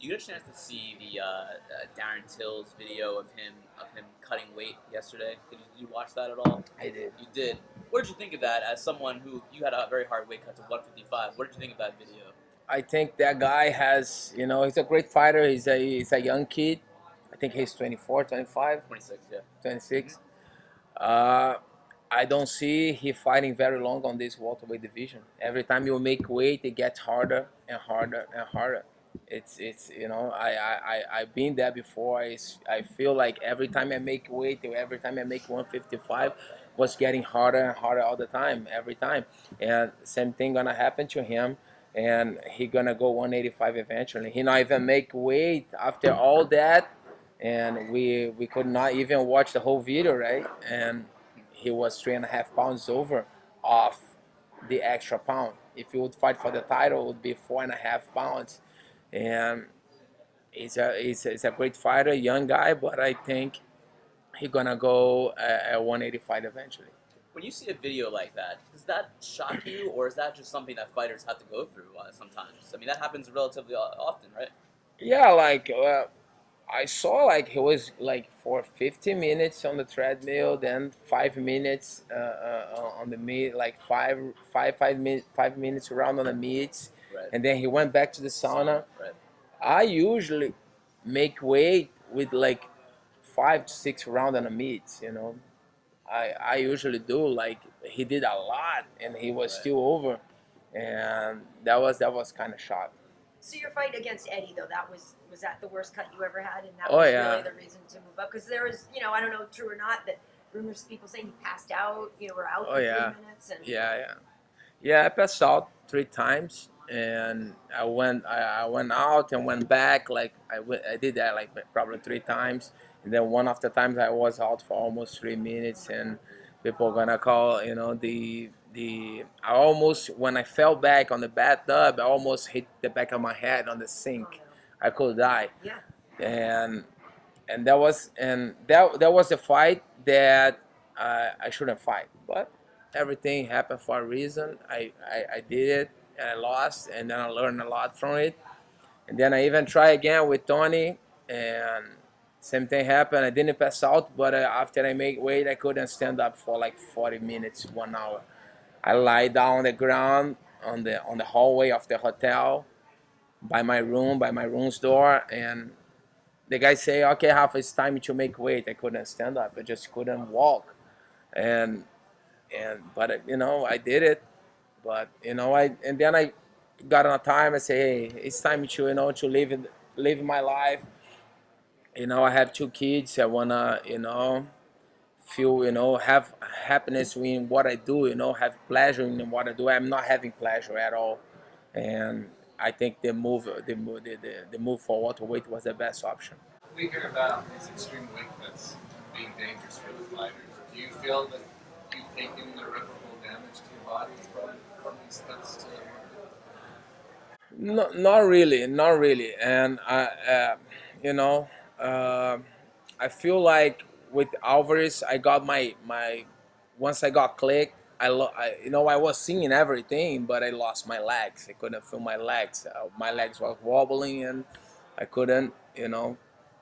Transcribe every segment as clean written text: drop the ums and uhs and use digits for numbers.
You get a chance to see the Darren Till's video of him cutting weight yesterday. Did you watch that at all? I did. You did. What did you think of that? As someone who you had a very hard weight cut to 155, what did you think of that video? I think that guy has, he's a great fighter. He's a young kid. I think he's 24, 25, 26, yeah. 26. Uh, I don't see he fighting very long on this welterweight division. Every time you make weight, it gets harder and harder and harder. It's I've been there before. I feel like every time I make weight, every time I make 155, was getting harder and harder all the time, every time. And same thing gonna happen to him, and he gonna go 185 eventually. He not even make weight after all that, and we could not even watch the whole video, right? And he was 3.5 pounds over off the extra pound. If he would fight for the title, it would be 4.5 pounds. And he's a great fighter, young guy, but I think he's gonna go at 185 eventually. When you see a video like that, does that shock you, or is that just something that fighters have to go through sometimes? I mean, that happens relatively often, right? Yeah, like I saw like he was like for 50 minutes on the treadmill, then 5 minutes on the meet, like 5 minutes around on the meets, Right. and then he went back to the sauna. Right. I usually make weight with like 5 to 6 rounds on the meets. I usually do. Like he did a lot, and he was Right. still over, and that was kind of shocking. So your fight against Eddie, though, was that the worst cut you ever had, and that Oh, was yeah. really the reason to move up? Because there was, I don't know, true or not, that rumors, people saying he passed out, were out Oh, for yeah. 3 minutes, and Yeah. I passed out 3 times, and I went out and went back. Like I did that like probably 3 times, and then one of the times I was out for almost 3 minutes, and people gonna call, I almost, when I fell back on the bathtub, I almost hit the back of my head on the sink. I could die. yeah, and that was a fight that I shouldn't fight, but everything happened for a reason. I did it, and I lost, and then I learned a lot from it. And then I even tried again with Tony, and same thing happened. I didn't pass out, but after I made weight, I couldn't stand up for like 40 minutes, 1 hour. I lie down on the ground on the hallway of the hotel, by my room's door, and the guy say, "Okay, half it's time to make weight." I couldn't stand up. I just couldn't walk, and but I did it. But and then I got on a time. I say, "Hey, it's time to to live my life." I have 2 kids. I wanna feel have happiness in what I do. Have pleasure in what I do. I'm not having pleasure at all, and I think the move for welterweight was the best option. We hear about these extreme weight cuts being dangerous for the fighters. Do you feel that you've taken irreparable damage to your body from these cuts to the market? No, not really. And you know, uh, I feel like with Alvarez, I got my once I got clicked. I was seeing everything, but I lost my legs. I couldn't feel my legs. My legs were wobbling, and I couldn't,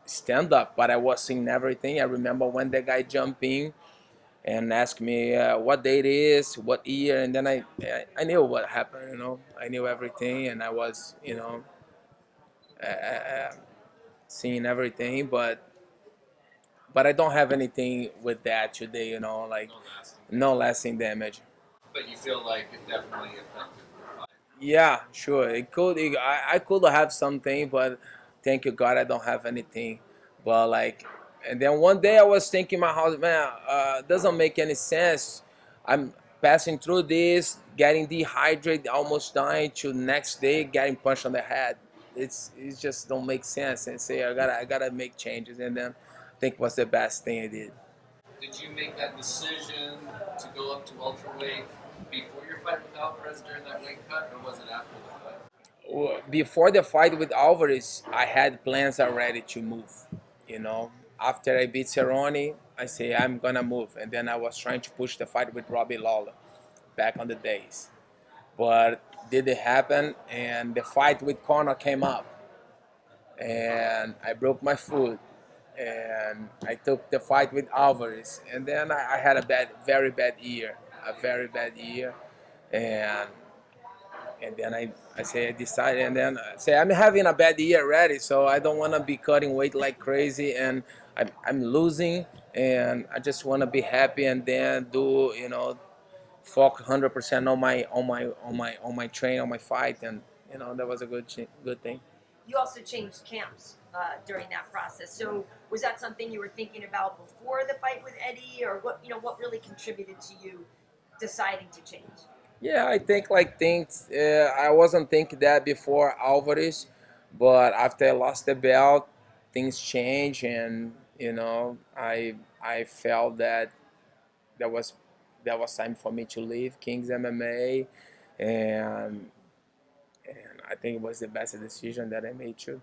stand up. But I was seeing everything. I remember when the guy jumped in and asked me what date it is, what year, and then I knew what happened. I knew everything, and I was seeing everything, but I don't have anything with that today. Like No lasting. no lasting damage. But you feel like it definitely affected the fight. Yeah, sure. It could. I could have something, but thank you God, I don't have anything. But like, and then one day I was thinking in my house, man, doesn't make any sense. I'm passing through this, getting dehydrated, almost dying, to next day getting punched on the head. It just don't make sense. And say I gotta make changes, and then I think was the best thing I did. Did you make that decision to go up to welterweight before your fight with Alvarez during that weight cut, or was it after the fight? Before the fight with Alvarez, I had plans already to move. After I beat Cerrone, I say I'm gonna move, and then I was trying to push the fight with Robbie Lawler back on the days, but did it happen? And the fight with Conor came up, and I broke my foot, and I took the fight with Alvarez, and then I had a very bad year, and then I say I decided, and then I say I'm having a bad year already, so I don't want to be cutting weight like crazy, and I'm losing, and I just want to be happy, and then do focus 100% on my train, on my fight, and that was a good thing. You also changed camps during that process. So was that something you were thinking about before the fight with Eddie, or what really contributed to you deciding to change? Yeah, I think like things. I wasn't thinking that before Alvarez, but after I lost the belt, things changed, and I felt that that was time for me to leave King's MMA, and I think it was the best decision that I made too.